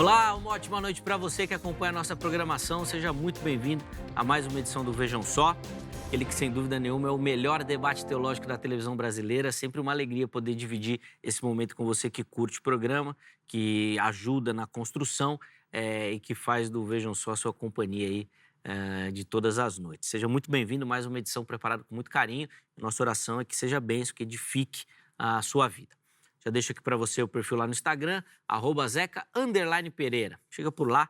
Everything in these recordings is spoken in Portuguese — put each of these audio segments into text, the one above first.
Olá, uma ótima noite para você que acompanha a nossa programação. Seja muito bem-vindo a mais uma edição do Vejam Só. Ele que, sem dúvida nenhuma, é o melhor debate teológico da televisão brasileira. Sempre uma alegria poder dividir esse momento com você que curte o programa, que ajuda na construção e que faz do Vejam Só a sua companhia aí de todas as noites. Seja muito bem-vindo, mais uma edição preparada com muito carinho. Nossa oração é que seja bênção, que edifique a sua vida. Já deixo aqui para você o perfil lá no Instagram, @zeca_pereira. Chega por lá,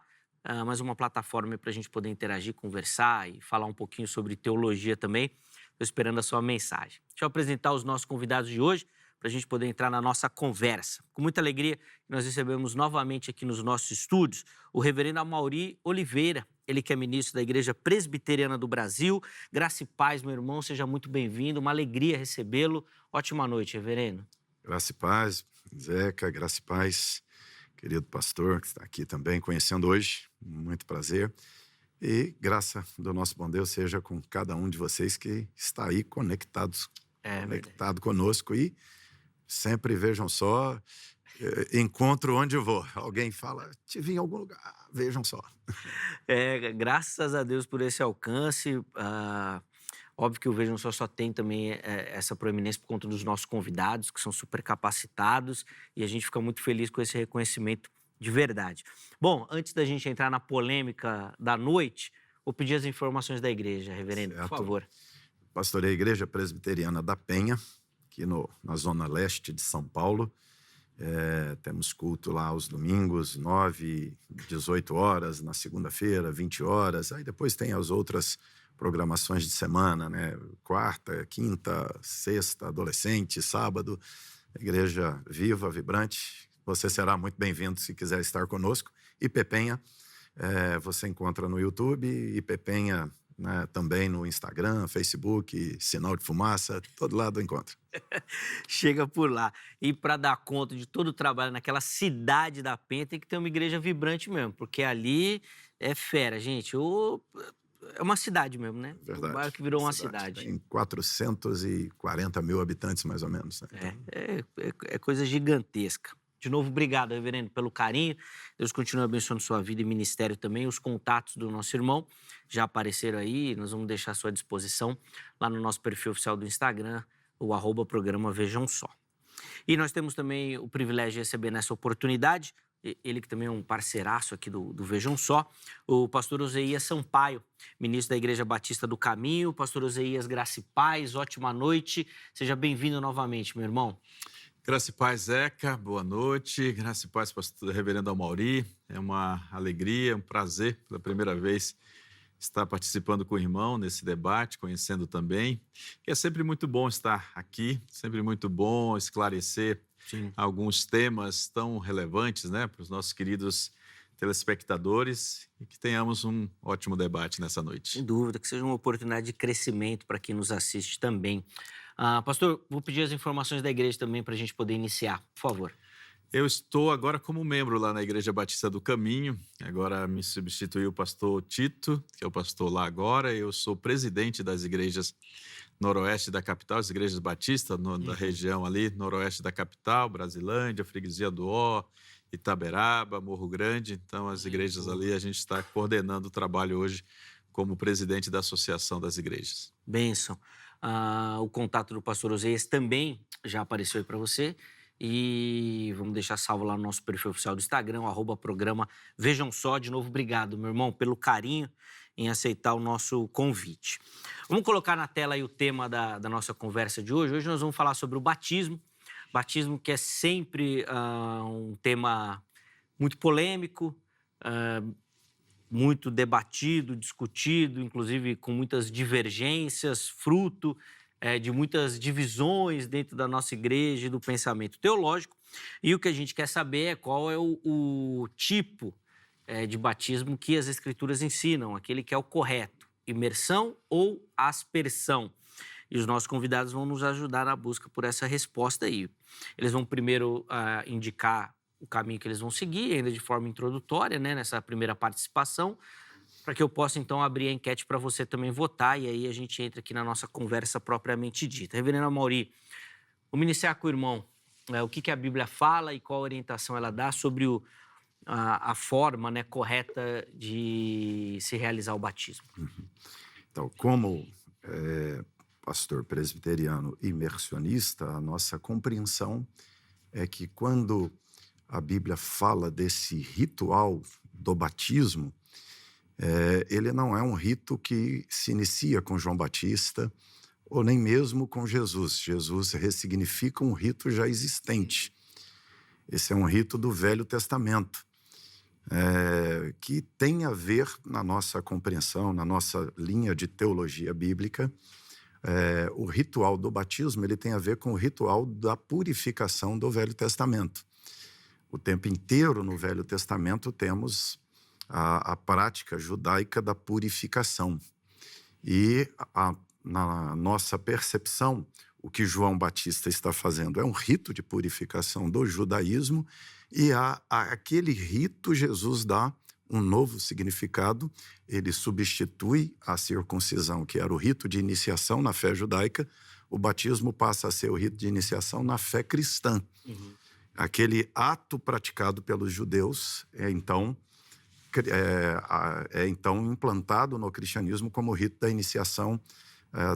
mais uma plataforma para a gente poder interagir, conversar e falar um pouquinho sobre teologia também. Estou esperando a sua mensagem. Deixa eu apresentar os nossos convidados de hoje, para a gente poder entrar na nossa conversa. Com muita alegria, nós recebemos novamente aqui nos nossos estúdios o reverendo Amaury Oliveira, ele que é ministro da Igreja Presbiteriana do Brasil. Graça e paz, meu irmão, seja muito bem-vindo, uma alegria recebê-lo. Ótima noite, reverendo. Graça e paz, Zeca, graça e paz, querido pastor que está aqui também conhecendo hoje, muito prazer. E graça do nosso bom Deus seja com cada um de vocês que está aí conectado conosco e sempre vejam só, encontro onde eu vou. Alguém fala, te vi em algum lugar, vejam só. Graças a Deus por esse alcance. Óbvio que o Vejam Só tem também essa proeminência por conta dos nossos convidados, que são super capacitados, e a gente fica muito feliz com esse reconhecimento de verdade. Bom, antes da gente entrar na polêmica da noite, vou pedir as informações da igreja, reverendo, Certo. por favor. Pastorei a Igreja Presbiteriana da Penha, aqui na zona leste de São Paulo. Temos culto lá aos domingos, 9, 18 horas, na segunda-feira, 20 horas. Aí depois tem as outras programações de semana, né? Quarta, quinta, sexta, adolescente, sábado. Igreja viva, vibrante. Você será muito bem-vindo se quiser estar conosco. IPPenha, você encontra no YouTube, IPPenha, né, também no Instagram, Facebook, Sinal de Fumaça, todo lado encontra. Chega por lá. E para dar conta de todo o trabalho naquela cidade da Penha, tem que ter uma igreja vibrante mesmo, porque ali é fera, gente. É uma cidade mesmo, né? Verdade. Um bairro que virou uma cidade. Tem 440 mil habitantes, mais ou menos. Né? Então... É coisa gigantesca. De novo, obrigado, reverendo, pelo carinho. Deus continue abençoando sua vida e ministério também. Os contatos do nosso irmão já apareceram aí. Nós vamos deixar à sua disposição lá no nosso perfil oficial do Instagram, o @programa Vejam Só. E nós temos também o privilégio de receber nessa oportunidade, ele que também é um parceiraço aqui do Vejam Só, o pastor Oséias Sampaio, ministro da Igreja Batista do Caminho. Pastor Oséias, graça e paz, ótima noite. Seja bem-vindo novamente, meu irmão. Graça e paz, Zeca, boa noite. Graça e paz, pastor reverendo Amaury. É uma alegria, um prazer, pela primeira vez, estar participando com o irmão nesse debate, conhecendo também. E é sempre muito bom estar aqui, sempre muito bom esclarecer alguns temas tão relevantes, né, para os nossos queridos telespectadores, e que tenhamos um ótimo debate nessa noite. Sem dúvida, que seja uma oportunidade de crescimento para quem nos assiste também. Pastor, vou pedir as informações da igreja também para a gente poder iniciar, por favor. Eu estou agora como membro lá na Igreja Batista do Caminho. Agora me substituiu o pastor Tito, que é o pastor lá agora. Eu sou presidente das igrejas noroeste da capital, as igrejas batistas da região ali, noroeste da capital, Brasilândia, Freguesia do Ó, Itaberaba, Morro Grande. Então, as igrejas ali, a gente está coordenando o trabalho hoje como presidente da Associação das Igrejas. Bênção. O contato do pastor Oséias também já apareceu aí para você. E vamos deixar salvo lá no nosso perfil oficial do Instagram, @programa Vejam Só. De novo, obrigado, meu irmão, pelo carinho em aceitar o nosso convite. Vamos colocar na tela aí o tema da nossa conversa de hoje. Hoje nós vamos falar sobre o batismo. Batismo que é sempre um tema muito polêmico, muito debatido, discutido, inclusive com muitas divergências, fruto de muitas divisões dentro da nossa igreja e do pensamento teológico. E o que a gente quer saber é qual é o tipo de batismo que as Escrituras ensinam, aquele que é o correto, imersão ou aspersão. E os nossos convidados vão nos ajudar na busca por essa resposta aí. Eles vão primeiro indicar o caminho que eles vão seguir, ainda de forma introdutória, né, nessa primeira participação, para que eu possa, então, abrir a enquete para você também votar, e aí a gente entra aqui na nossa conversa propriamente dita. Reverendo Amaury, vamos iniciar com o irmão. O que a Bíblia fala e qual orientação ela dá sobre o a forma, né, correta de se realizar o batismo. Então, como pastor presbiteriano imersionista, a nossa compreensão é que quando a Bíblia fala desse ritual do batismo, ele não é um rito que se inicia com João Batista ou nem mesmo com Jesus. Jesus ressignifica um rito já existente. Esse é um rito do Velho Testamento, que tem a ver, na nossa compreensão, na nossa linha de teologia bíblica, o ritual do batismo ele tem a ver com o ritual da purificação do Velho Testamento. O tempo inteiro no Velho Testamento temos a prática judaica da purificação. E na nossa percepção, o que João Batista está fazendo é um rito de purificação do judaísmo, e aquele rito Jesus dá um novo significado. Ele substitui a circuncisão, que era o rito de iniciação na fé judaica. O batismo passa a ser o rito de iniciação na fé cristã. Aquele ato praticado pelos judeus é então implantado no cristianismo como o rito da iniciação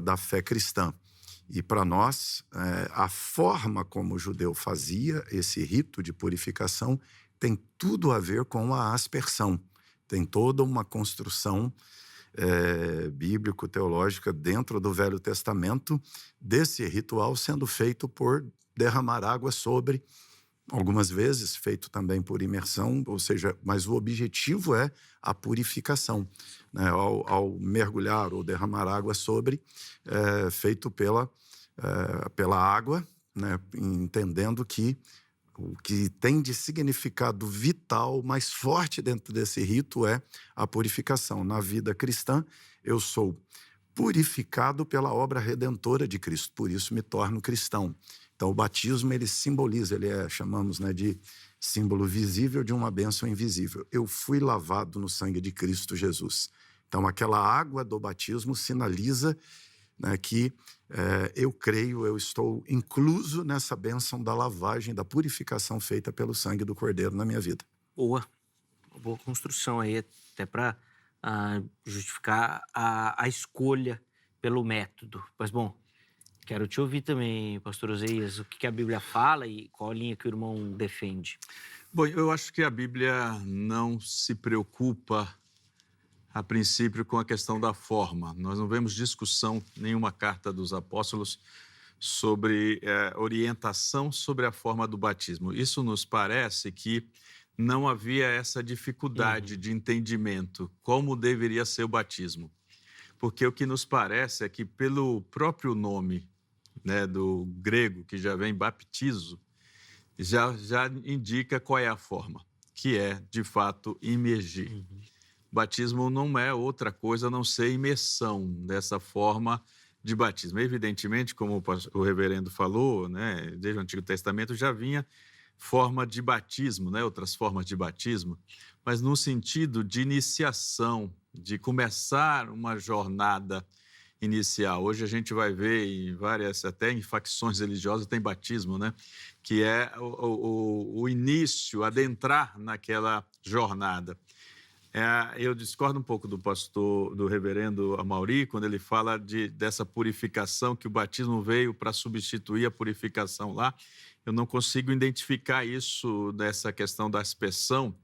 da fé cristã. E para nós, a forma como o judeu fazia esse rito de purificação tem tudo a ver com a aspersão. Tem toda uma construção bíblico-teológica dentro do Velho Testamento desse ritual sendo feito por derramar água sobre, algumas vezes feito também por imersão, ou seja, mas o objetivo é a purificação, né? Ao mergulhar ou derramar água sobre, feito pela água, né? Entendendo que o que tem de significado vital mais forte dentro desse rito é a purificação. Na vida cristã, eu sou purificado pela obra redentora de Cristo, por isso me torno cristão. Então, o batismo, ele simboliza, chamamos, né, de símbolo visível de uma bênção invisível. Eu fui lavado no sangue de Cristo Jesus. Então, aquela água do batismo sinaliza, né, que eu creio, eu estou incluso nessa bênção da lavagem, da purificação feita pelo sangue do Cordeiro na minha vida. Boa construção aí, até para justificar a escolha pelo método. Mas, bom, quero te ouvir também, pastor Oséias, o que a Bíblia fala e qual a linha que o irmão defende. Bom, eu acho que a Bíblia não se preocupa, a princípio, com a questão da forma. Nós não vemos discussão, nenhuma carta dos apóstolos, sobre orientação sobre a forma do batismo. Isso nos parece que não havia essa dificuldade de entendimento, como deveria ser o batismo. Porque o que nos parece é que, pelo próprio nome, né, do grego, que já vem baptizo, já indica qual é a forma, que é, de fato, imergir. Batismo não é outra coisa a não ser imersão dessa forma de batismo. Evidentemente, como o reverendo falou, né, desde o Antigo Testamento já vinha forma de batismo, né, outras formas de batismo, mas no sentido de iniciação, de começar uma jornada inicial. Hoje a gente vai ver em várias, até em facções religiosas, tem batismo, né, que é o início, adentrar naquela jornada. Eu discordo um pouco do reverendo Amaury, quando ele fala dessa purificação, que o batismo veio para substituir a purificação lá. Eu não consigo identificar isso dessa questão da aspersão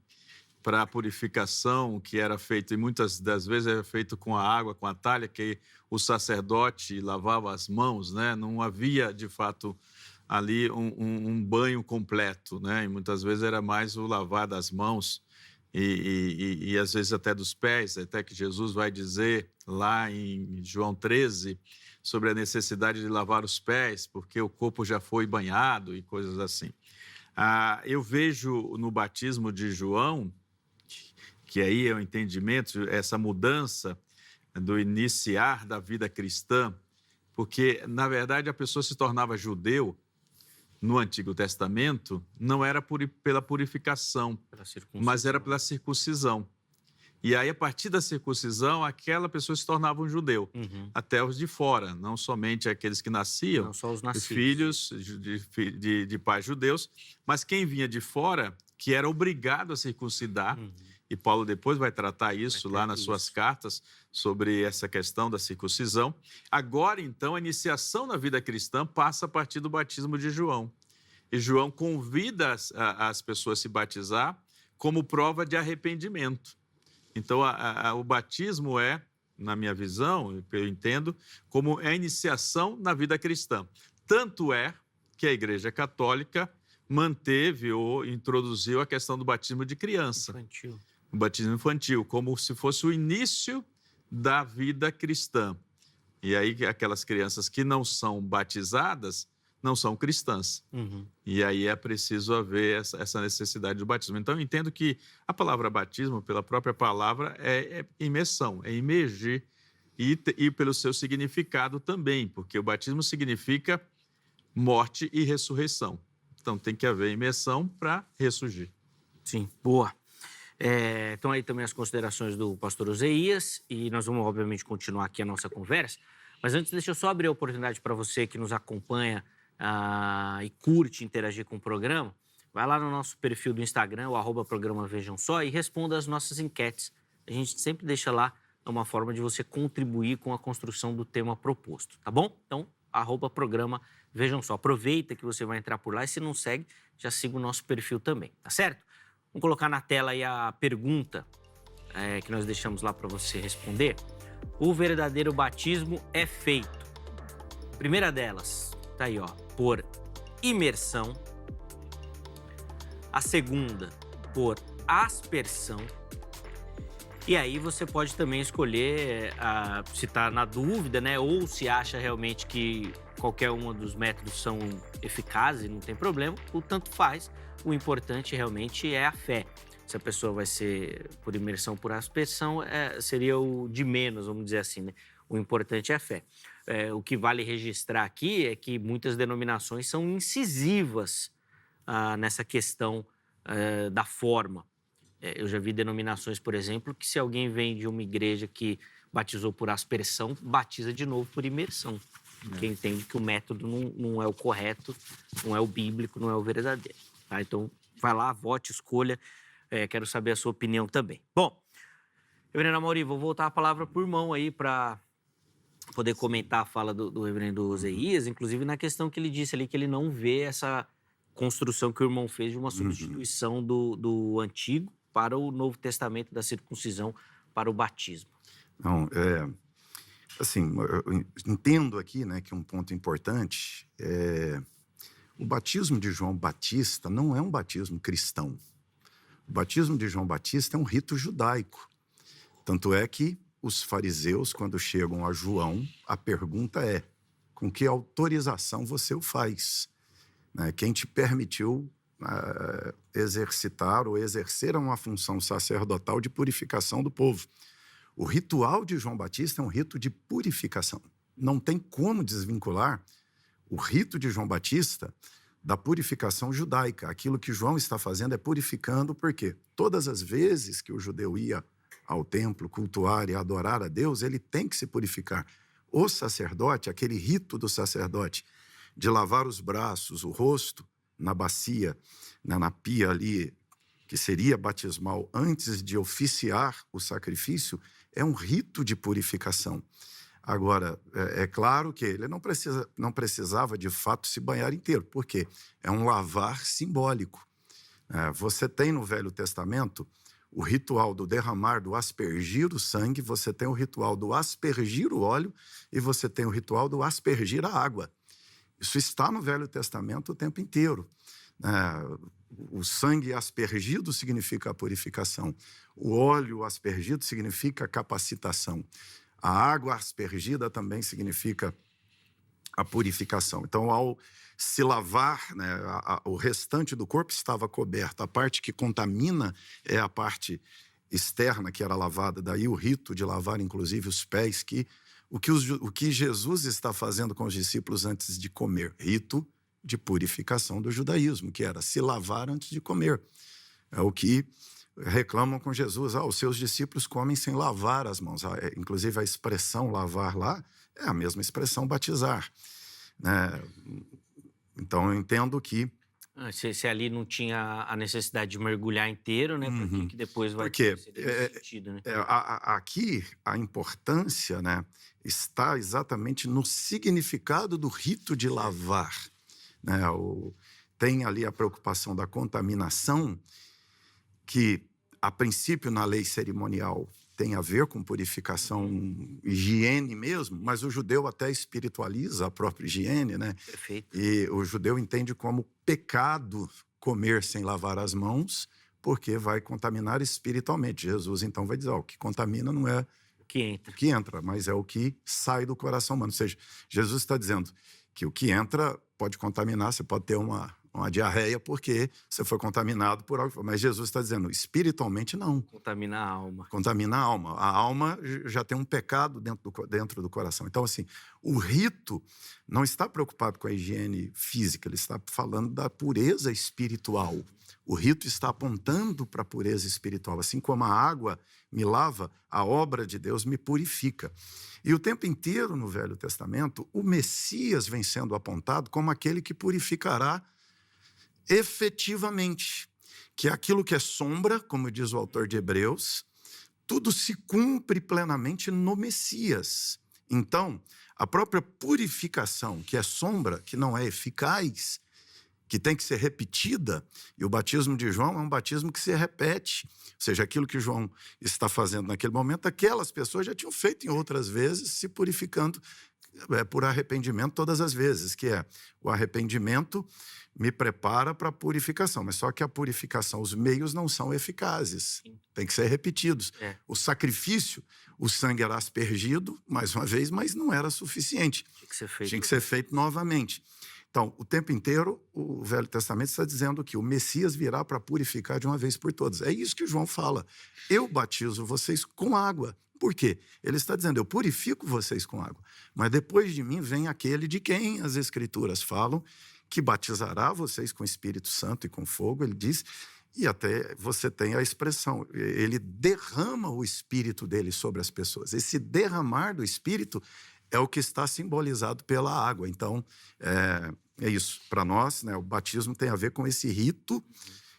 para a purificação, que era feito, e muitas das vezes era feito com a água, com a talha, que o sacerdote lavava as mãos, né? Não havia, de fato, ali um banho completo, né? E muitas vezes era mais o lavar das mãos, e às vezes até dos pés, até que Jesus vai dizer lá em João 13 sobre a necessidade de lavar os pés, porque o corpo já foi banhado e coisas assim. Eu vejo no batismo de João, que aí é o entendimento, essa mudança do iniciar da vida cristã, porque, na verdade, a pessoa se tornava judeu no Antigo Testamento, não era pela purificação, mas era pela circuncisão. E aí, a partir da circuncisão, aquela pessoa se tornava um judeu, até os de fora, não somente aqueles que nasciam, Não só os os nascidos. filhos de pais judeus, mas quem vinha de fora, que era obrigado a circuncidar. E Paulo depois vai tratar isso lá nas suas cartas, sobre essa questão da circuncisão. Agora, então, a iniciação na vida cristã passa a partir do batismo de João. E João convida as pessoas a se batizar como prova de arrependimento. Então, o batismo é, na minha visão, eu entendo, como é a iniciação na vida cristã. Tanto é que a Igreja Católica manteve ou introduziu a questão do batismo de criança. Infantil. O batismo infantil, como se fosse o início da vida cristã. E aí, aquelas crianças que não são batizadas não são cristãs. E aí é preciso haver essa necessidade do batismo. Então, eu entendo que a palavra batismo, pela própria palavra, é imersão, é imergir, e pelo seu significado também, porque o batismo significa morte e ressurreição. Então, tem que haver imersão para ressurgir. Sim, boa. Então, aí também as considerações do pastor Oséias, e nós vamos, obviamente, continuar aqui a nossa conversa. Mas antes, deixa eu só abrir a oportunidade para você que nos acompanha e curte interagir com o programa. Vai lá no nosso perfil do Instagram, o @programa Vejam Só, e responda as nossas enquetes. A gente sempre deixa lá uma forma de você contribuir com a construção do tema proposto, tá bom? Então, @programa Vejam Só. Aproveita que você vai entrar por lá e se não segue, já siga o nosso perfil também, tá certo? Vamos colocar na tela aí a pergunta que nós deixamos lá para você responder. O verdadeiro batismo é feito. Primeira delas, tá aí, ó, por imersão. A segunda, por aspersão. E aí você pode também escolher se está na dúvida, né? Ou se acha realmente que qualquer um dos métodos são eficazes e não tem problema, o tanto faz. O importante realmente é a fé. Se a pessoa vai ser por imersão, por aspersão, seria o de menos, vamos dizer assim, né? O importante é a fé. O que vale registrar aqui é que muitas denominações são incisivas nessa questão da forma. Eu já vi denominações, por exemplo, que se alguém vem de uma igreja que batizou por aspersão, batiza de novo por imersão. Porque entende que o método não é o correto, não é o bíblico, não é o verdadeiro. Tá? Então, vai lá, vote, escolha. Quero saber a sua opinião também. Bom, reverendo Amaury, vou voltar a palavra por mão aí para poder comentar a fala do reverendo Oséias, inclusive na questão que ele disse ali, que ele não vê essa construção que o irmão fez de uma substituição do Antigo para o Novo Testamento, da circuncisão para o batismo. Não, assim, eu entendo aqui, né, que um ponto importante o batismo de João Batista não é um batismo cristão. O batismo de João Batista é um rito judaico. Tanto é que os fariseus, quando chegam a João, a pergunta é: com que autorização você o faz? Quem te permitiu exercitar ou exercer uma função sacerdotal de purificação do povo? O ritual de João Batista é um rito de purificação. Não tem como desvincular o rito de João Batista da purificação judaica. Aquilo que João está fazendo é purificando, porque todas as vezes que o judeu ia ao templo cultuar e adorar a Deus, ele tem que se purificar. O sacerdote, aquele rito do sacerdote de lavar os braços, o rosto na bacia, na pia ali, que seria batismal, antes de oficiar o sacrifício, é um rito de purificação. Agora, é claro que ele não precisava, de fato, se banhar inteiro. Por quê? É um lavar simbólico. Você tem no Velho Testamento o ritual do derramar, do aspergir o sangue, você tem o ritual do aspergir o óleo e você tem o ritual do aspergir a água. Isso está no Velho Testamento o tempo inteiro. O sangue aspergido significa a purificação. O óleo aspergido significa a capacitação. A água aspergida também significa a purificação. Então, ao se lavar, o restante do corpo estava coberto. A parte que contamina é a parte externa, que era lavada. Daí o rito de lavar, inclusive, os pés, o que Jesus está fazendo com os discípulos antes de comer. Rito de purificação do judaísmo, que era se lavar antes de comer. É o que reclamam com Jesus, os seus discípulos comem sem lavar as mãos. Inclusive, a expressão lavar lá é a mesma expressão batizar, né? Então, eu entendo que... Se ali não tinha a necessidade de mergulhar inteiro, né? Por que depois vai Porque ter sentido, né? aqui a importância, né, está exatamente no significado do rito de lavar, né? Tem ali a preocupação da contaminação, que a princípio na lei cerimonial tem a ver com purificação, higiene mesmo, mas o judeu até espiritualiza a própria higiene, né? Perfeito. E o judeu entende como pecado comer sem lavar as mãos, porque vai contaminar espiritualmente. Jesus, então, vai dizer, o que contamina não é O que entra. o que entra, mas é o que sai do coração humano. Ou seja, Jesus está dizendo que o que entra pode contaminar, você pode ter uma diarreia porque você foi contaminado por algo. Mas Jesus está dizendo, espiritualmente não. Contamina a alma. Contamina a alma. A alma já tem um pecado dentro do coração. Então, assim, o rito não está preocupado com a higiene física, ele está falando da pureza espiritual. O rito está apontando para a pureza espiritual. Assim como a água me lava, a obra de Deus me purifica. E o tempo inteiro no Velho Testamento, o Messias vem sendo apontado como aquele que purificará efetivamente, que é aquilo que é sombra, como diz o autor de Hebreus, tudo se cumpre plenamente no Messias. Então, a própria purificação, que é sombra, que não é eficaz, que tem que ser repetida, e o batismo de João é um batismo que se repete, ou seja, aquilo que João está fazendo naquele momento, aquelas pessoas já tinham feito em outras vezes, se purificando por arrependimento todas as vezes, que é o arrependimento me prepara para a purificação, mas só que a purificação, os meios não são eficazes, tem que ser repetidos. O sacrifício, o sangue era aspergido, mais uma vez, mas não era suficiente. Tinha que ser feito novamente. Então, o tempo inteiro, o Velho Testamento está dizendo que o Messias virá para purificar de uma vez por todas. É isso que João fala. Eu batizo vocês com água. Por quê? Ele está dizendo, eu purifico vocês com água, mas depois de mim vem aquele de quem as Escrituras falam, que batizará vocês com o Espírito Santo e com fogo, ele diz, e até você tem a expressão, ele derrama o Espírito dele sobre as pessoas. Esse derramar do Espírito é o que está simbolizado pela água. Então, é isso. Para nós, né, o batismo tem a ver com esse rito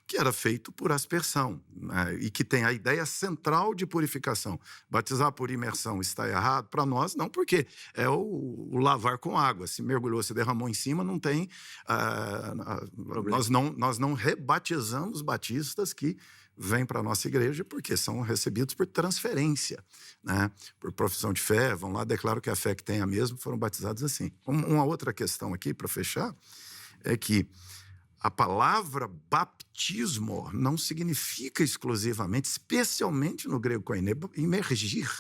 que era feito por aspersão, né, e que tem a ideia central de purificação. Batizar por imersão está errado? Para nós, não, porque é o lavar com água. Se mergulhou, se derramou em cima, não tem... nós não rebatizamos batistas que vêm para a nossa igreja porque são recebidos por transferência, né, por profissão de fé, vão lá, declaram que a fé que tem a mesma, foram batizados assim. Uma outra questão aqui, para fechar, é que a palavra baptismo não significa exclusivamente, especialmente no grego koiné, imergir.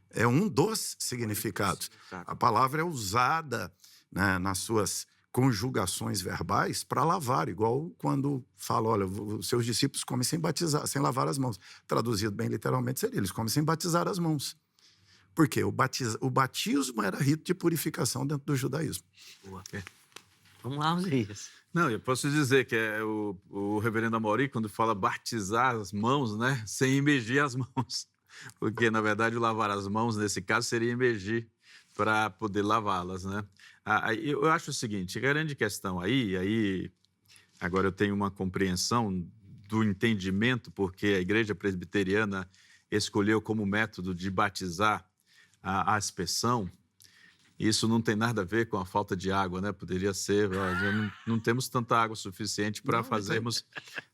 É um dos significados. A palavra é usada, né, nas suas conjugações verbais para lavar, igual quando fala, olha, os seus discípulos comem sem batizar, sem lavar as mãos. Traduzido bem literalmente seria, eles comem sem batizar as mãos. Por quê? O batismo era rito de purificação dentro do judaísmo. Boa. Vamos lá, Osías. Não, eu posso dizer que o reverendo Amaury, quando fala batizar as mãos, né, sem imergir as mãos, porque, na verdade, o lavar as mãos, nesse caso, seria imergir para poder lavá-las, né? Eu acho o seguinte, a grande questão aí, agora eu tenho uma compreensão do entendimento, porque a Igreja Presbiteriana escolheu como método de batizar a aspersão. Isso não tem nada a ver com a falta de água, né? Poderia ser, não temos tanta água suficiente para fazermos,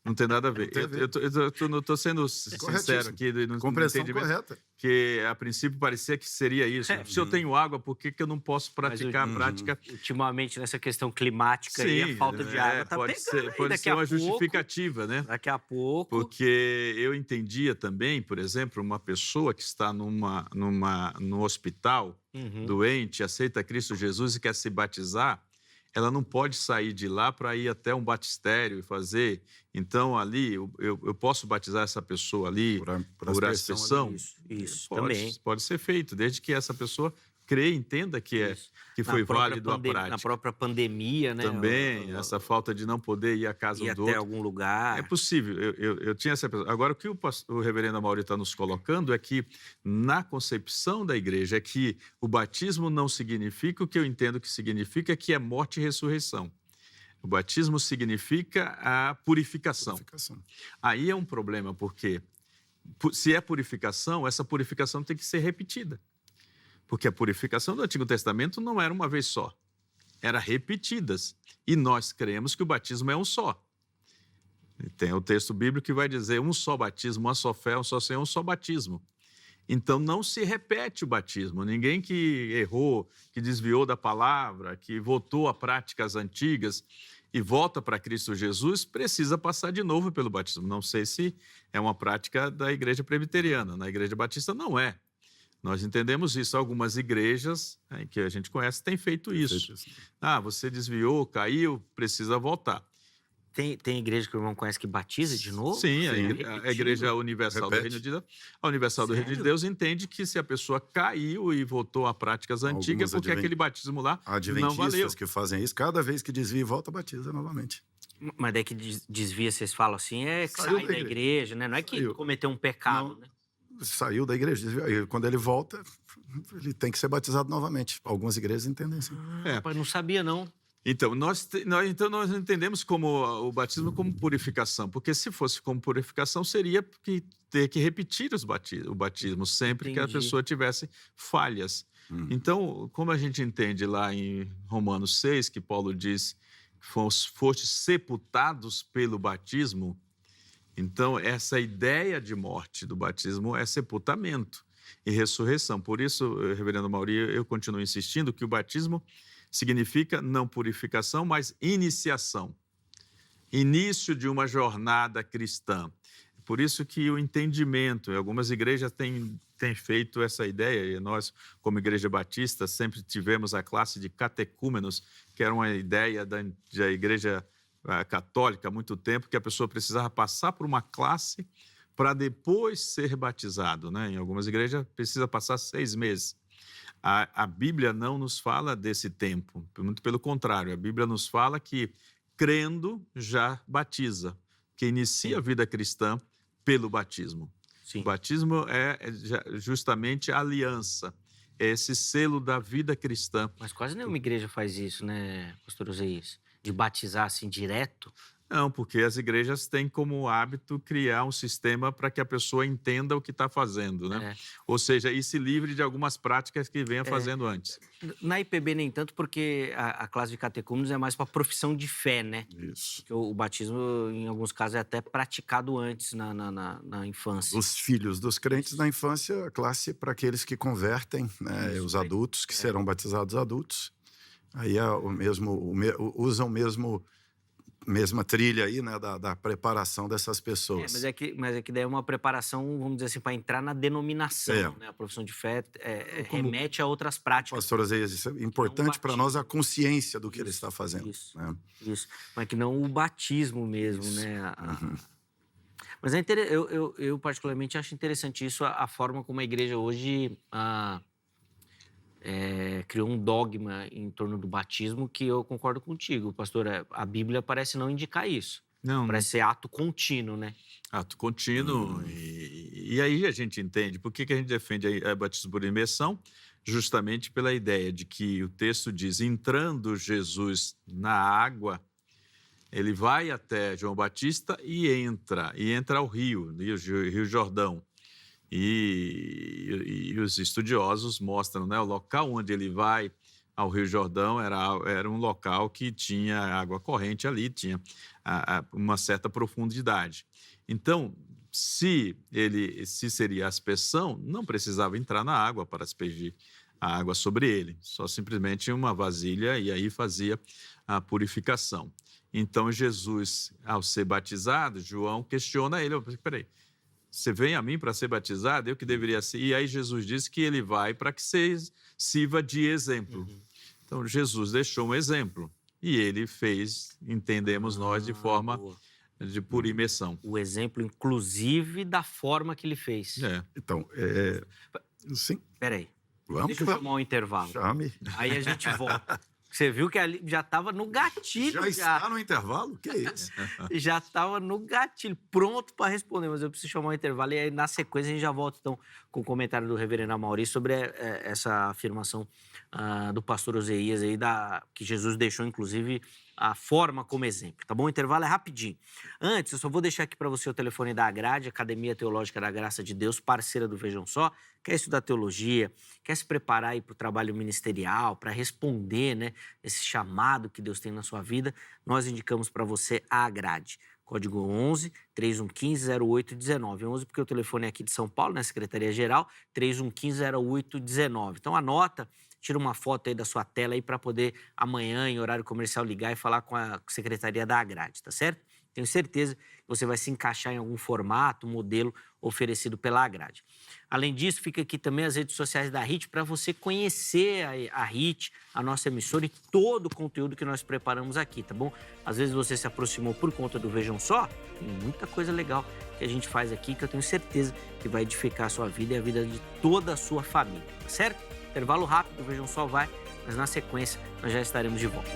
não tem nada a ver. Eu estou sendo sincero aqui no entendimento, correta. Que a princípio parecia que seria isso. Se eu tenho água, por que eu não posso praticar a prática? Ultimamente, nessa questão climática, sim, e a falta de água está pegando. Pode ser uma justificativa, né? Daqui a pouco. Porque eu entendia também, por exemplo, uma pessoa que está no hospital, doente, aceita Cristo Jesus e quer se batizar, ela não pode sair de lá para ir até um batistério e fazer. Então, ali, eu posso batizar essa pessoa ali por aspersão? Isso pode, também. Pode ser feito, desde que essa pessoa crê, entenda que Isso. que Na foi própria válido a prática. Na própria pandemia, né? Também, essa falta de não poder ir à casa Ir um do até outro. algum É lugar. possível, eu tinha essa percepção. Agora, o que o reverendo Amaury está nos colocando é que, na concepção da igreja, é que o batismo não significa o que eu entendo que significa, que é morte e ressurreição. O batismo significa a purificação. Aí é um problema, porque se é purificação, essa purificação tem que ser repetida. Porque a purificação do Antigo Testamento não era uma vez só, era repetidas. E nós cremos que o batismo é um só. E tem o texto bíblico que vai dizer um só batismo, uma só fé, um só Senhor, um só batismo. Então não se repete o batismo. Ninguém que errou, que desviou da palavra, que voltou a práticas antigas e volta para Cristo Jesus, precisa passar de novo pelo batismo. Não sei se é uma prática da igreja presbiteriana. Na igreja batista não é. Nós entendemos isso. Algumas igrejas que a gente conhece têm feito isso. Você desviou, caiu, precisa voltar. Tem igreja que o irmão conhece que batiza de novo? Sim, a Igreja Universal do Reino de Deus. A Universal do Reino de Deus entende que se a pessoa caiu e voltou a práticas antigas, porque aquele batismo lá não valeu. Adventistas que fazem isso, cada vez que desvia e volta, batiza novamente. Mas daí que desvia, vocês falam assim, é que sai da igreja, né? Não é que cometeu um pecado, não, né? Saiu da igreja, desviou. Quando ele volta, ele tem que ser batizado novamente. Algumas igrejas entendem assim. Mas não sabia, não. Então, nós entendemos como o batismo como purificação, porque se fosse como purificação, seria que ter que repetir o batismo sempre que a pessoa tivesse falhas. Então, como a gente entende lá em Romanos 6, que Paulo diz que foste sepultados pelo batismo, então essa ideia de morte do batismo é sepultamento e ressurreição. Por isso, reverendo Amaury, eu continuo insistindo que o batismo significa não purificação, mas iniciação. Início de uma jornada cristã. Por isso que o entendimento, algumas igrejas têm feito essa ideia, e nós, como Igreja Batista, sempre tivemos a classe de catecúmenos, que era uma ideia da Igreja Católica há muito tempo, que a pessoa precisava passar por uma classe para depois ser batizado, né? Em algumas igrejas precisa passar 6 meses. A Bíblia não nos fala desse tempo, muito pelo contrário, a Bíblia nos fala que, crendo, já batiza, que inicia a vida cristã pelo batismo. Sim. O batismo é justamente a aliança, é esse selo da vida cristã. Mas quase nenhuma igreja faz isso, né, pastor Oséias? De batizar assim direto? Não, porque as igrejas têm como hábito criar um sistema para que a pessoa entenda o que está fazendo, né? Ou seja, e se livre de algumas práticas que venha fazendo antes. Na IPB nem tanto, porque a classe de catecúmenos é mais para profissão de fé, né? Isso. Porque o batismo, em alguns casos, é até praticado antes, na infância. Os filhos dos crentes na infância, a classe para aqueles que convertem, né? Os adultos, que serão batizados adultos. Aí usam mesma trilha aí, né, da preparação dessas pessoas. Mas é que daí é uma preparação, vamos dizer assim, para entrar na denominação, né? A profissão de fé remete a outras práticas. Pastor Oséias, isso é importante para nós, a consciência do que ele está fazendo. Isso. Mas que não o batismo mesmo, né? Mas eu particularmente acho interessante isso, a forma como a igreja hoje criou um dogma em torno do batismo, que eu concordo contigo, pastor. A Bíblia parece não indicar isso. Não. Parece ser ato contínuo, né? Ato contínuo. E aí a gente entende por que a gente defende a batismo por imersão, justamente pela ideia de que o texto diz, entrando Jesus na água, ele vai até João Batista e entra ao rio Jordão. E os estudiosos mostram, né, o local onde ele vai ao Rio Jordão era um local que tinha água corrente ali, tinha uma certa profundidade. Então, se seria aspersão, não precisava entrar na água para aspergir a água sobre ele, só simplesmente uma vasilha e aí fazia a purificação. Então, Jesus, ao ser batizado, João questiona ele, peraí, você vem a mim para ser batizado? Eu que deveria ser. E aí Jesus disse que ele vai para que sirva de exemplo. Então, Jesus deixou um exemplo. E ele fez, entendemos nós, de forma de pura imersão. O exemplo, inclusive, da forma que ele fez. Então, sim. Peraí. Vamos, Deixa eu chamar um intervalo. chame. Aí a gente volta. Você viu que ali já estava no gatilho. Já está no intervalo? Que isso? Já estava no gatilho, pronto para responder, mas eu preciso chamar um intervalo. E aí, na sequência, a gente já volta, então, com o comentário do reverendo Amaury sobre essa afirmação do pastor Oséias aí, que Jesus deixou, inclusive, a forma como exemplo, tá bom? O intervalo é rapidinho. Antes, eu só vou deixar aqui para você o telefone da Agrade, Academia Teológica da Graça de Deus, parceira do Vejam Só. Quer estudar teologia, quer se preparar aí para o trabalho ministerial, para responder, né, esse chamado que Deus tem na sua vida, nós indicamos para você a Agrade. Código 11 3115 0819. 11 porque o telefone é aqui de São Paulo, na Secretaria-Geral, 3115 0819. Então anota, tira uma foto aí da sua tela aí para poder amanhã, em horário comercial, ligar e falar com a Secretaria da Agrade, tá certo? Tenho certeza que você vai se encaixar em algum formato, modelo oferecido pela Agrade. Além disso, fica aqui também as redes sociais da HIT para você conhecer a HIT, a nossa emissora e todo o conteúdo que nós preparamos aqui, tá bom? Às vezes você se aproximou por conta do Vejam Só, tem muita coisa legal que a gente faz aqui que eu tenho certeza que vai edificar a sua vida e a vida de toda a sua família, tá certo? Intervalo rápido, o Vejam Só vai, mas na sequência nós já estaremos de volta.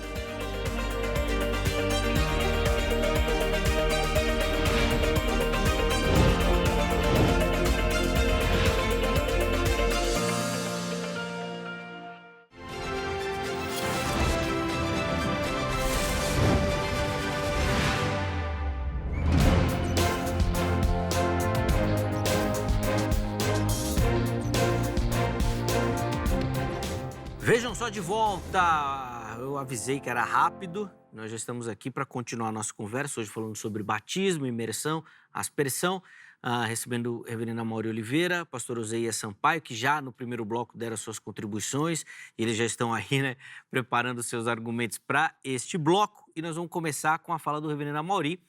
Vejam Só de volta! Eu avisei que era rápido, nós já estamos aqui para continuar a nossa conversa, hoje falando sobre batismo, imersão, aspersão, recebendo o reverendo Amaury Oliveira, pastor Oséias Sampaio, que já no primeiro bloco deram as suas contribuições, e eles já estão aí, né, preparando seus argumentos para este bloco, e nós vamos começar com a fala do reverendo Amaury,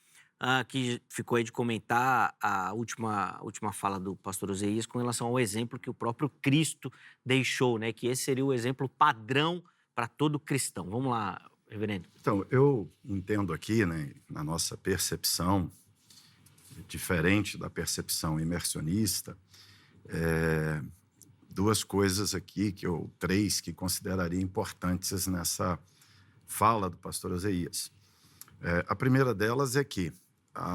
que ficou aí de comentar a última fala do pastor Oséias com relação ao exemplo que o próprio Cristo deixou, né? Que esse seria o exemplo padrão para todo cristão. Vamos lá, reverendo. Então, eu entendo aqui, né, na nossa percepção, diferente da percepção imersionista, duas coisas aqui, três que consideraria importantes nessa fala do pastor Oséias. A primeira delas é que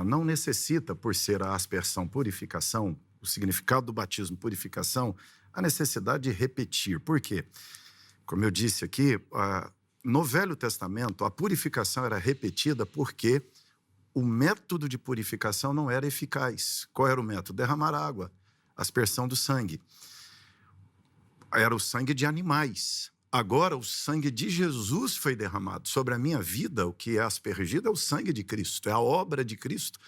não necessita, por ser a aspersão purificação, o significado do batismo purificação, a necessidade de repetir. Por quê? Como eu disse aqui, no Velho Testamento, a purificação era repetida porque o método de purificação não era eficaz. Qual era o método? Derramar água, aspersão do sangue. Era o sangue de animais. Agora, o sangue de Jesus foi derramado sobre a minha vida. O que é aspergido é o sangue de Cristo, é a obra de Cristo.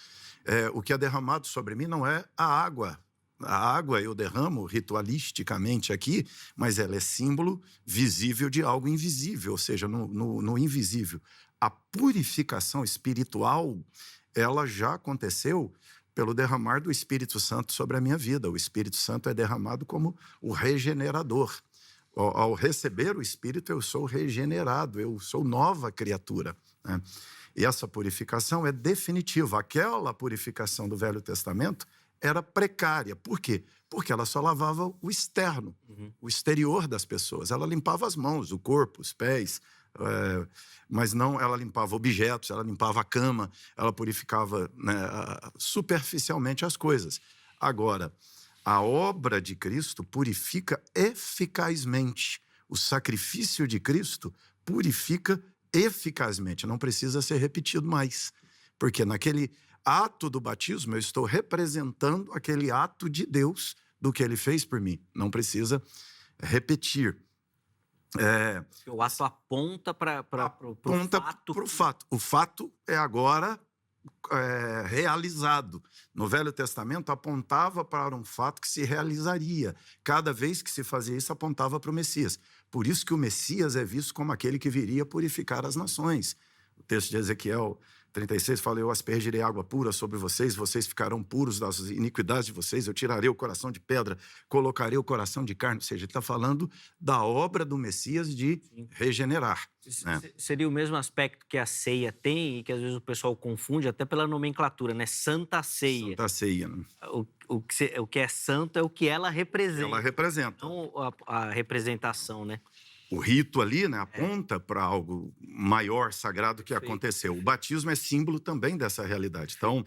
O que é derramado sobre mim não é a água. A água eu derramo ritualisticamente aqui, mas ela é símbolo visível de algo invisível, ou seja, no invisível. A purificação espiritual, ela já aconteceu pelo derramar do Espírito Santo sobre a minha vida. O Espírito Santo é derramado como o regenerador. Ao receber o Espírito, eu sou regenerado, eu sou nova criatura, né? E essa purificação é definitiva. Aquela purificação do Velho Testamento era precária. Por quê? Porque ela só lavava o externo, o exterior das pessoas. Ela limpava as mãos, o corpo, os pés, mas não ela limpava objetos, ela limpava a cama, ela purificava, né, superficialmente as coisas. Agora, a obra de Cristo purifica eficazmente. O sacrifício de Cristo purifica eficazmente. Não precisa ser repetido mais. Porque naquele ato do batismo, eu estou representando aquele ato de Deus do que ele fez por mim. Não precisa repetir. O ato aponta para o fato. O fato é agora realizado. No Velho Testamento apontava para um fato que se realizaria. Cada vez que se fazia isso, apontava para o Messias. Por isso que o Messias é visto como aquele que viria purificar as nações. O texto de Ezequiel 36 fala: eu aspergirei água pura sobre vocês, vocês ficarão puros das iniquidades de vocês, eu tirarei o coração de pedra, colocarei o coração de carne. Ou seja, ele está falando da obra do Messias de regenerar. Né? Seria o mesmo aspecto que a ceia tem e que às vezes o pessoal confunde até pela nomenclatura, né? Santa Ceia. Santa Ceia. Né? o que é santo é o que ela representa, Ela representa. não a representação, né? O rito ali, né, aponta para algo maior, sagrado que Perfeito. aconteceu. O batismo é símbolo também dessa realidade. Então,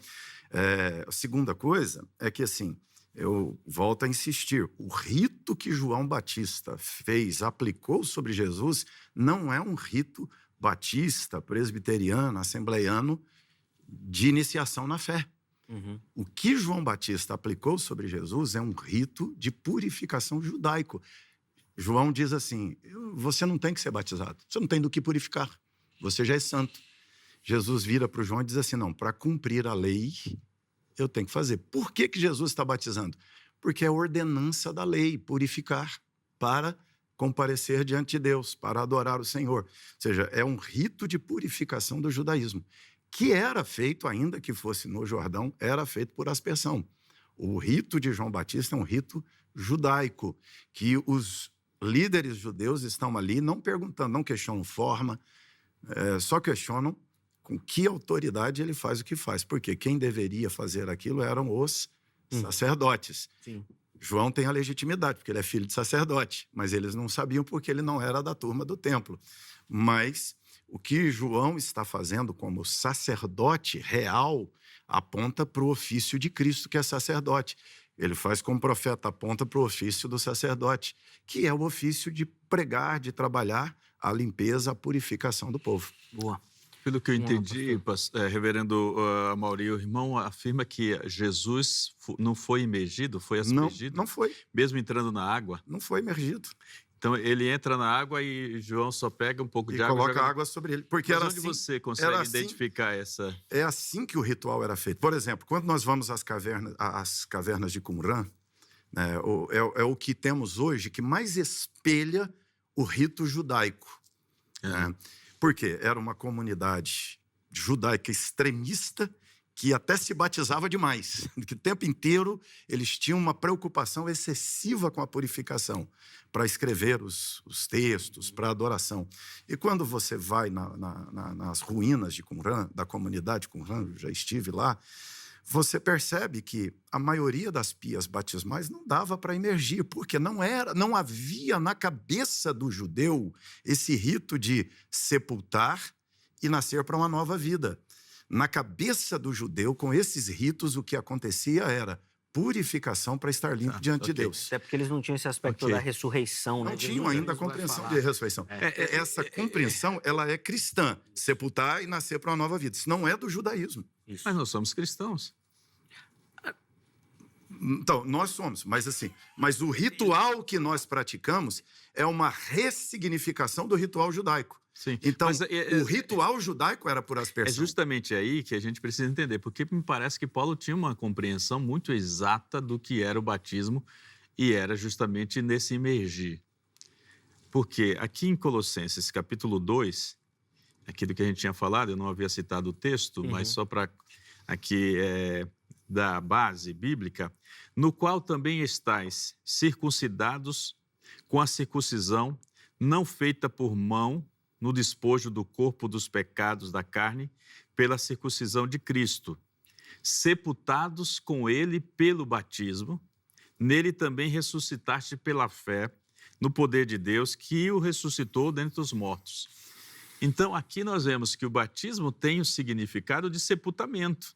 a segunda coisa é que, assim, eu volto a insistir, o rito que João Batista fez, aplicou sobre Jesus, não é um rito batista, presbiteriano, assembleiano de iniciação na fé. Uhum. O que João Batista aplicou sobre Jesus é um rito de purificação judaico. João diz assim, você não tem que ser batizado, você não tem do que purificar, você já é santo. Jesus vira para o João e diz assim, não, para cumprir a lei, eu tenho que fazer. Por que Jesus está batizando? Porque é a ordenança da lei, purificar para comparecer diante de Deus, para adorar o Senhor. Ou seja, é um rito de purificação do judaísmo, que era feito, ainda que fosse no Jordão, era feito por aspersão. O rito de João Batista é um rito judaico, que os líderes judeus estão ali não perguntando, não questionam forma, só questionam com que autoridade ele faz o que faz. Porque quem deveria fazer aquilo eram os sacerdotes. Sim. João tem a legitimidade, porque ele é filho de sacerdote, mas eles não sabiam porque ele não era da turma do templo. Mas o que João está fazendo como sacerdote real aponta para o ofício de Cristo, que é sacerdote. Ele faz como profeta, aponta para o ofício do sacerdote, que é o ofício de pregar, de trabalhar a limpeza, a purificação do povo. Boa. Pelo que eu entendi, reverendo Amaury, o irmão afirma que Jesus não foi imergido, foi aspergido? Não foi. Mesmo entrando na água? Não foi imergido. Então, ele entra na água e João só pega um pouco de água e coloca joga... água sobre ele. Porque Mas era onde assim, você consegue identificar essa... É assim que o ritual era feito. Por exemplo, quando nós vamos às cavernas de Qumran, né, é o que temos hoje que mais espelha o rito judaico. Né? Por quê? Era uma comunidade judaica extremista que até se batizava demais, que o tempo inteiro eles tinham uma preocupação excessiva com a purificação, para escrever os textos, para adoração. E quando você vai nas ruínas de Qumran, da comunidade de Qumran, eu já estive lá, você percebe que a maioria das pias batismais não dava para imergir, porque não havia na cabeça do judeu esse rito de sepultar e nascer para uma nova vida. Na cabeça do judeu, com esses ritos, o que acontecia era purificação para estar limpo diante de Deus. Até porque eles não tinham esse aspecto da ressurreição, né? Não tinham ainda a compreensão de ressurreição. Essa compreensão, ela é cristã. Sepultar e nascer para uma nova vida. Isso não é do judaísmo. Isso. Mas nós somos cristãos. Então, nós somos, mas o ritual que nós praticamos é uma ressignificação do ritual judaico. Sim. Então, o ritual judaico era por aspersão. É justamente aí que a gente precisa entender, porque me parece que Paulo tinha uma compreensão muito exata do que era o batismo e era justamente nesse imergir. Porque aqui em Colossenses, capítulo 2, aquilo que a gente tinha falado, eu não havia citado o texto, mas só para aqui da base bíblica, no qual também estáis circuncidados com a circuncisão não feita por mão, no despojo do corpo dos pecados da carne, pela circuncisão de Cristo, sepultados com ele pelo batismo, nele também ressuscitaste pela fé, no poder de Deus, que o ressuscitou dentre os mortos. Então, aqui nós vemos que o batismo tem o significado de sepultamento.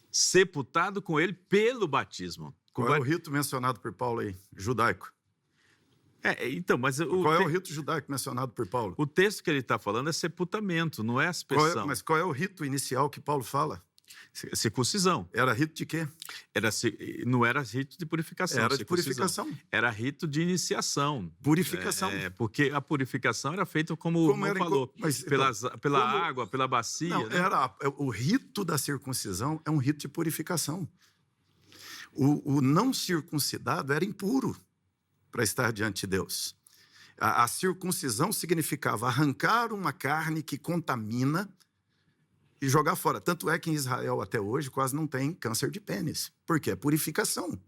Sepultado com ele pelo batismo. Qual é o rito mencionado por Paulo aí? Judaico. Então, mas qual é o rito judaico mencionado por Paulo? O texto que ele está falando é sepultamento, não é aspersão. Mas qual é o rito inicial que Paulo fala? Circuncisão. Era rito de quê? Não era rito de purificação. Era de purificação. Era rito de iniciação. Purificação. Porque a purificação era feita como o irmão falou, pela água, pela bacia. Não, né? O rito da circuncisão é um rito de purificação. O não circuncidado era impuro para estar diante de Deus. A circuncisão significava arrancar uma carne que contamina e jogar fora. Tanto é que em Israel, até hoje, quase não tem câncer de pênis. Por quê? É purificação.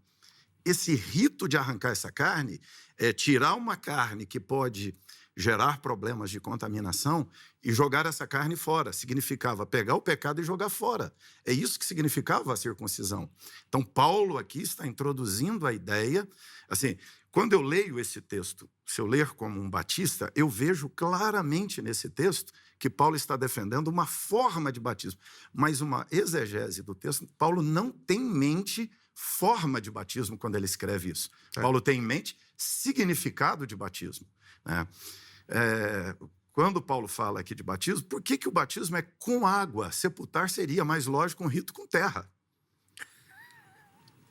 Esse rito de arrancar essa carne é tirar uma carne que pode gerar problemas de contaminação e jogar essa carne fora. Significava pegar o pecado e jogar fora. É isso que significava a circuncisão. Então, Paulo aqui está introduzindo a ideia, assim, quando eu leio esse texto, se eu ler como um batista, eu vejo claramente nesse texto que Paulo está defendendo uma forma de batismo, mas uma exegese do texto. Paulo não tem em mente forma de batismo quando ele escreve isso. Paulo tem em mente significado de batismo, né? Quando Paulo fala aqui de batismo, por que o batismo é com água? Sepultar seria mais lógico um rito com terra.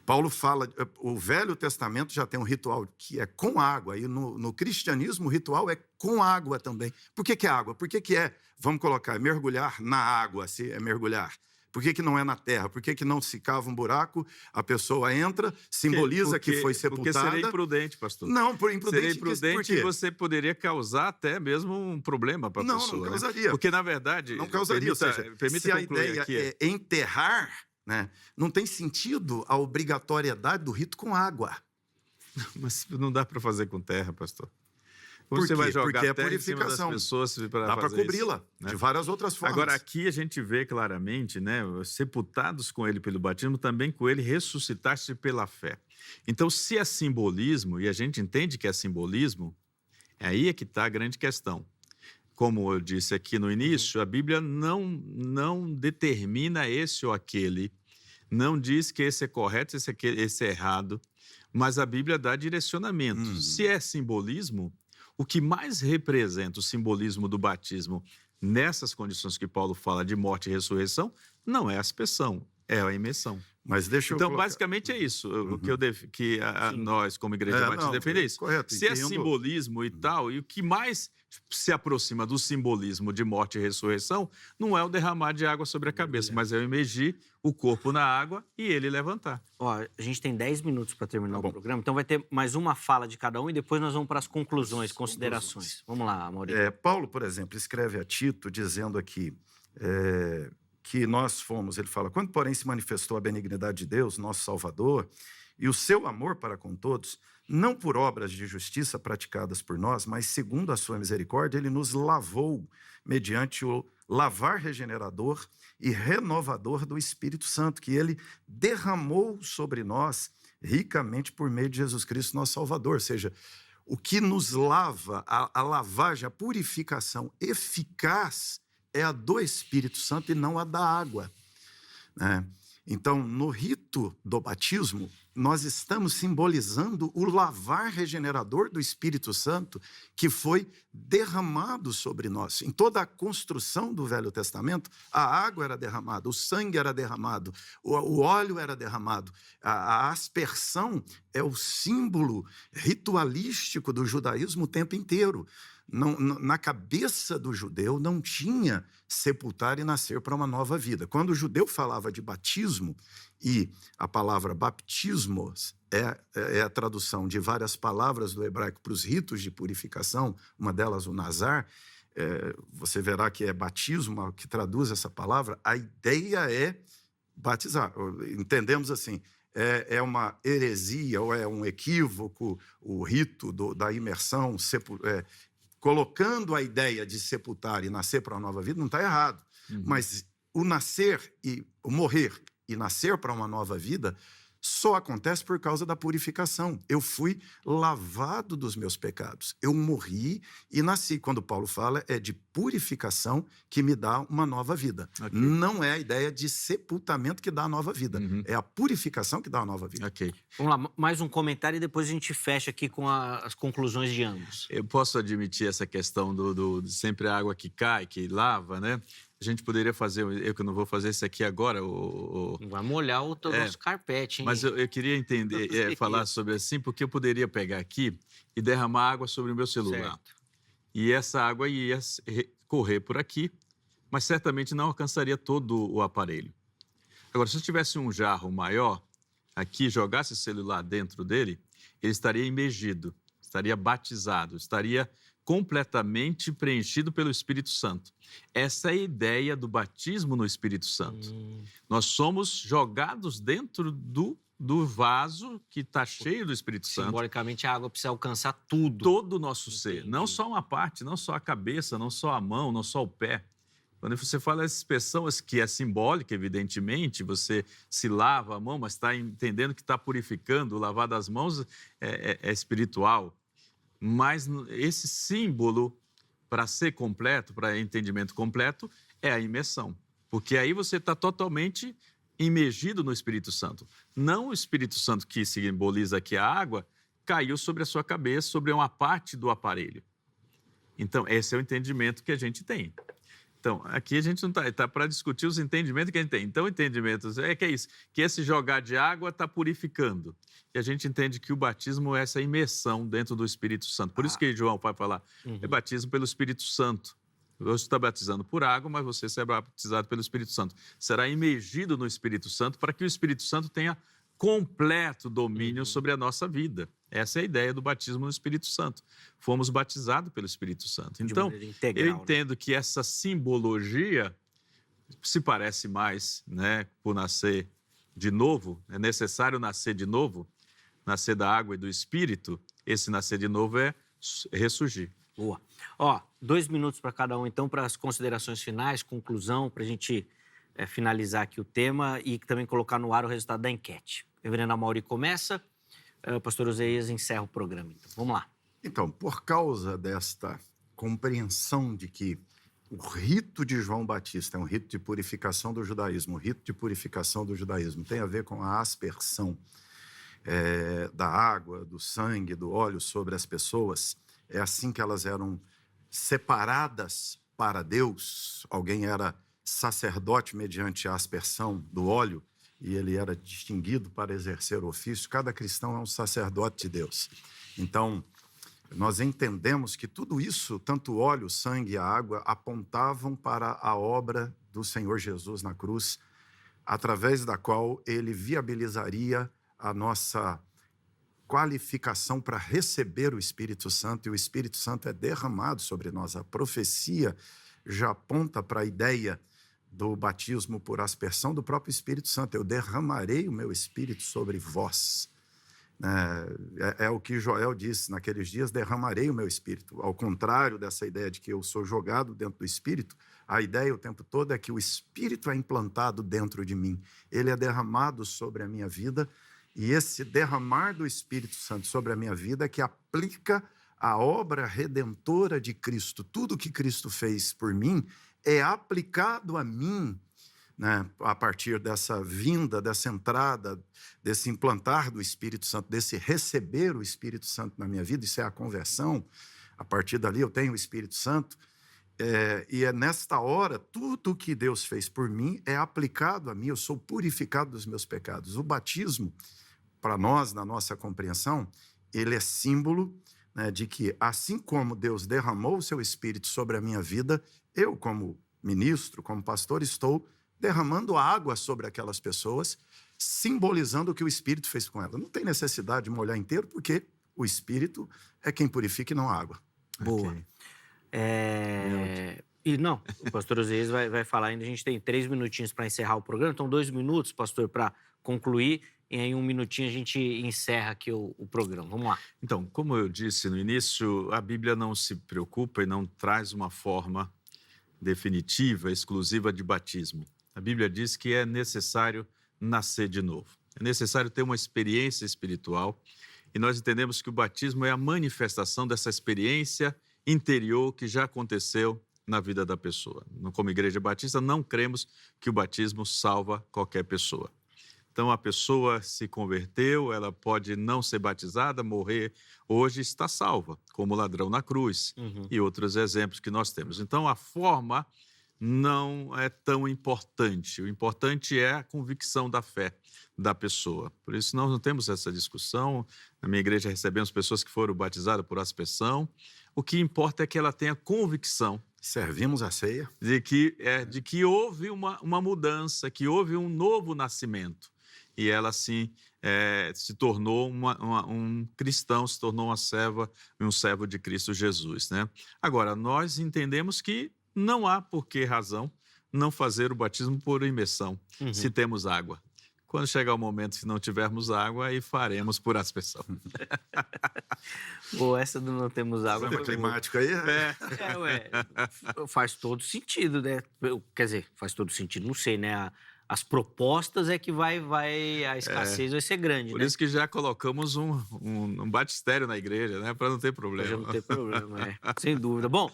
Paulo fala, o Velho Testamento já tem um ritual que é com água, e no cristianismo o ritual é com água também. Por que é água? Por que é, vamos colocar, mergulhar na água, se é mergulhar? Por que não é na terra? Por que não se cava um buraco, a pessoa entra, simboliza que foi sepultada? Porque seria imprudente, pastor. Não, por imprudente. Seria imprudente e você poderia causar até mesmo um problema para a pessoa. Não causaria. Né? Porque, na verdade... Não causaria, permita se a ideia aqui. É enterrar, né, não tem sentido a obrigatoriedade do rito com água. Mas não dá para fazer com terra, pastor. Por Você vai jogar Porque é terra purificação. Em cima das pessoas para dá para cobri-la, né? de várias outras formas. Agora, aqui a gente vê claramente, né, sepultados com ele pelo batismo, também com ele ressuscitaste pela fé. Então, se é simbolismo, e a gente entende que é simbolismo, aí é que está a grande questão. Como eu disse aqui no início, a Bíblia não determina esse ou aquele, não diz que esse é correto, esse é errado, mas a Bíblia dá direcionamento. Se é simbolismo, o que mais representa o simbolismo do batismo nessas condições que Paulo fala de morte e ressurreição, não é a aspersão, é a imersão. Mas deixa eu então, colocar... basicamente é isso. O que nós, como Igreja Batista, defende é isso. Correto, se é simbolismo e tal, e o que mais se aproxima do simbolismo de morte e ressurreição não é o derramar de água sobre a cabeça, mas é o imergir o corpo na água e ele levantar. Ó, a gente tem 10 minutos para terminar o programa, então vai ter mais uma fala de cada um e depois nós vamos para as conclusões, considerações. Vamos lá, Maurício. Paulo, por exemplo, escreve a Tito dizendo aqui que nós fomos, ele fala, quando porém se manifestou a benignidade de Deus, nosso Salvador, e o seu amor para com todos, não por obras de justiça praticadas por nós, mas segundo a sua misericórdia, ele nos lavou mediante o lavar regenerador e renovador do Espírito Santo, que ele derramou sobre nós ricamente por meio de Jesus Cristo, nosso Salvador. Ou seja, o que nos lava, a lavagem, a purificação eficaz é a do Espírito Santo e não a da água, né? Então, no rito do batismo, nós estamos simbolizando o lavar regenerador do Espírito Santo que foi derramado sobre nós. Em toda a construção do Velho Testamento, a água era derramada, o sangue era derramado, o óleo era derramado. A aspersão é o símbolo ritualístico do judaísmo o tempo inteiro. Na cabeça do judeu não tinha sepultar e nascer para uma nova vida. Quando o judeu falava de batismo, e a palavra baptismos é a tradução de várias palavras do hebraico para os ritos de purificação, uma delas o nazar, você verá que é batismo que traduz essa palavra, a ideia é batizar. Entendemos assim, é uma heresia ou é um equívoco o rito da imersão, colocando a ideia de sepultar e nascer para uma nova vida, não está errado. Mas o nascer e o morrer e nascer para uma nova vida só acontece por causa da purificação. Eu fui lavado dos meus pecados. Eu morri e nasci. Quando Paulo fala, é de purificação que me dá uma nova vida. Okay. Não é a ideia de sepultamento que dá a nova vida. É a purificação que dá a nova vida. Okay. Vamos lá, mais um comentário e depois a gente fecha aqui com as conclusões de ambos. Eu posso admitir essa questão do sempre a água que cai, que lava, né? A gente poderia fazer, eu que não vou fazer isso aqui agora. Vai molhar o nosso carpete, hein? Mas eu queria entender, falar sobre assim, porque eu poderia pegar aqui e derramar água sobre o meu celular. Certo. E essa água ia correr por aqui, mas certamente não alcançaria todo o aparelho. Agora, se eu tivesse um jarro maior aqui, jogasse o celular dentro dele, ele estaria imergido, estaria batizado, estaria completamente preenchido pelo Espírito Santo. Essa é a ideia do batismo no Espírito Santo. Nós somos jogados dentro do do vaso que está cheio do Espírito Santo. Simbolicamente, a água precisa alcançar tudo. Todo o nosso ser, Entendi. não só uma parte, não só a cabeça, não só a mão, não só o pé. Quando você fala essa expressão que é simbólica, evidentemente, você se lava a mão, mas está entendendo que está purificando, o lavar das mãos é espiritual. Mas esse símbolo, para ser completo, para entendimento completo, é a imersão. Porque aí você está totalmente imergido no Espírito Santo. Não o Espírito Santo que simboliza aqui a água, caiu sobre a sua cabeça, sobre uma parte do aparelho. Então, esse é o entendimento que a gente tem. Então, aqui a gente não está para discutir os entendimentos que a gente tem. Então, entendimentos que é isso, que esse jogar de água está purificando. E a gente entende que o batismo é essa imersão dentro do Espírito Santo. Por isso que João vai falar, é batismo pelo Espírito Santo. Você está batizando por água, mas você será batizado pelo Espírito Santo. Será imergido no Espírito Santo para que o Espírito Santo tenha completo domínio sobre a nossa vida. Essa é a ideia do batismo no Espírito Santo. Fomos batizados pelo Espírito Santo. Então, integral, eu entendo que essa simbologia se parece mais, né, por nascer de novo. É necessário nascer de novo, nascer da água e do Espírito. Esse nascer de novo é ressurgir. Boa. 2 minutos para cada um, então, para as considerações finais, conclusão, para a gente finalizar aqui o tema e também colocar no ar o resultado da enquete. Reverendo Amaury começa, o pastor Oséias encerra o programa. Então, vamos lá. Então, por causa desta compreensão de que o rito de João Batista é um rito de purificação do judaísmo, o rito de purificação do judaísmo tem a ver com a aspersão da água, do sangue, do óleo sobre as pessoas. É assim que elas eram separadas para Deus. Alguém era sacerdote mediante a aspersão do óleo e ele era distinguido para exercer o ofício. Cada cristão é um sacerdote de Deus. Então, nós entendemos que tudo isso, tanto o óleo, o sangue e a água, apontavam para a obra do Senhor Jesus na cruz, através da qual ele viabilizaria a nossa qualificação para receber o Espírito Santo, e o Espírito Santo é derramado sobre nós. A profecia já aponta para a ideia do batismo por aspersão do próprio Espírito Santo. Eu derramarei o meu Espírito sobre vós. É o que Joel disse, naqueles dias derramarei o meu Espírito. Ao contrário dessa ideia de que eu sou jogado dentro do Espírito, a ideia o tempo todo é que o Espírito é implantado dentro de mim. Ele é derramado sobre a minha vida, e esse derramar do Espírito Santo sobre a minha vida é que aplica a obra redentora de Cristo. Tudo que Cristo fez por mim é aplicado a mim, né, a partir dessa vinda, dessa entrada, desse implantar do Espírito Santo, desse receber o Espírito Santo na minha vida. Isso é a conversão. A partir dali eu tenho o Espírito Santo. E é nesta hora, tudo que Deus fez por mim é aplicado a mim. Eu sou purificado dos meus pecados. O batismo, para nós, na nossa compreensão, ele é símbolo, né, de que, assim como Deus derramou o seu Espírito sobre a minha vida, eu, como ministro, como pastor, estou derramando água sobre aquelas pessoas, simbolizando o que o Espírito fez com elas. Não tem necessidade de molhar inteiro, porque o Espírito é quem purifica e não a água. Boa. Ok. E não, o pastor Oséias vai falar ainda. A gente tem 3 minutinhos para encerrar o programa, então 2 minutos, pastor, para concluir. E em 1 minutinho a gente encerra aqui o programa. Vamos lá. Então, como eu disse no início, a Bíblia não se preocupa e não traz uma forma definitiva, exclusiva de batismo. A Bíblia diz que é necessário nascer de novo. É necessário ter uma experiência espiritual. E nós entendemos que o batismo é a manifestação dessa experiência interior que já aconteceu na vida da pessoa. Como Igreja Batista, não cremos que o batismo salva qualquer pessoa. Então, a pessoa se converteu, ela pode não ser batizada, morrer, hoje está salva, como o ladrão na cruz e outros exemplos que nós temos. Então, a forma não é tão importante. O importante é a convicção da fé da pessoa. Por isso, nós não temos essa discussão. Na minha igreja, recebemos pessoas que foram batizadas por aspersão. O que importa é que ela tenha convicção. Servimos a ceia. De que houve uma mudança, que houve um novo nascimento. E ela, assim, se tornou um cristão, se tornou um servo de Cristo Jesus, né? Agora, nós entendemos que não há por que razão não fazer o batismo por imersão, se temos água. Quando chegar o momento, se não tivermos água, aí faremos por aspersão. Pô, essa do não temos água. Problema climático aí? Ué, faz todo sentido, né? Quer dizer, faz todo sentido, não sei, né? As propostas é que a escassez vai ser grande, Por né? isso que já colocamos um batistério na igreja, né? Para não ter problema. Já não ter problema, sem dúvida. Bom,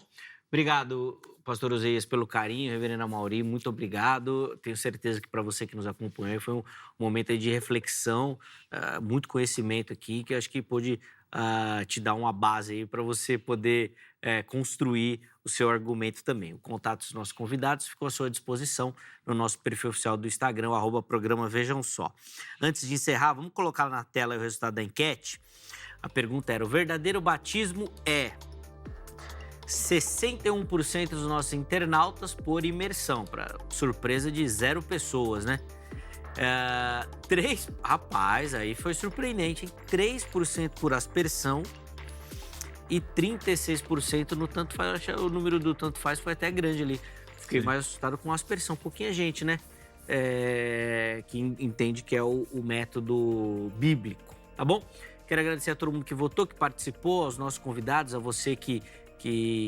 obrigado, pastor Oséias, pelo carinho, reverendo Amaury, muito obrigado. Tenho certeza que para você que nos acompanhou foi um momento aí de reflexão, muito conhecimento aqui, que eu acho que pôde te dar uma base aí para você poder construir o seu argumento também. O contato dos nossos convidados ficou à sua disposição no nosso perfil oficial do Instagram, @programa Vejam Só. Antes de encerrar, vamos colocar na tela o resultado da enquete. A pergunta era: o verdadeiro batismo é 61% dos nossos internautas por imersão, para surpresa de 0 pessoas, né? Rapaz, aí foi surpreendente, hein? 3% por aspersão e 36% no tanto faz. O número do tanto faz foi até grande ali. Fiquei mais assustado com aspersão. Pouquinha gente, né? Que entende que é o método bíblico, tá bom? Quero agradecer a todo mundo que votou, que participou, aos nossos convidados, a você que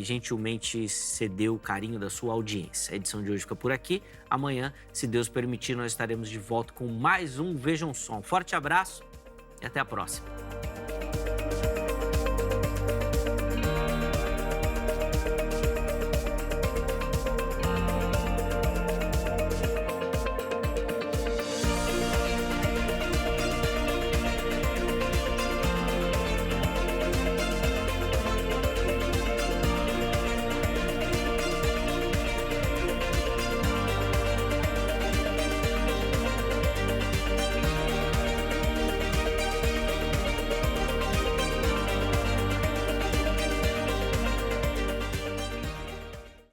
gentilmente cedeu o carinho da sua audiência. A edição de hoje fica por aqui. Amanhã, se Deus permitir, nós estaremos de volta com mais um Vejam Só. Um forte abraço e até a próxima.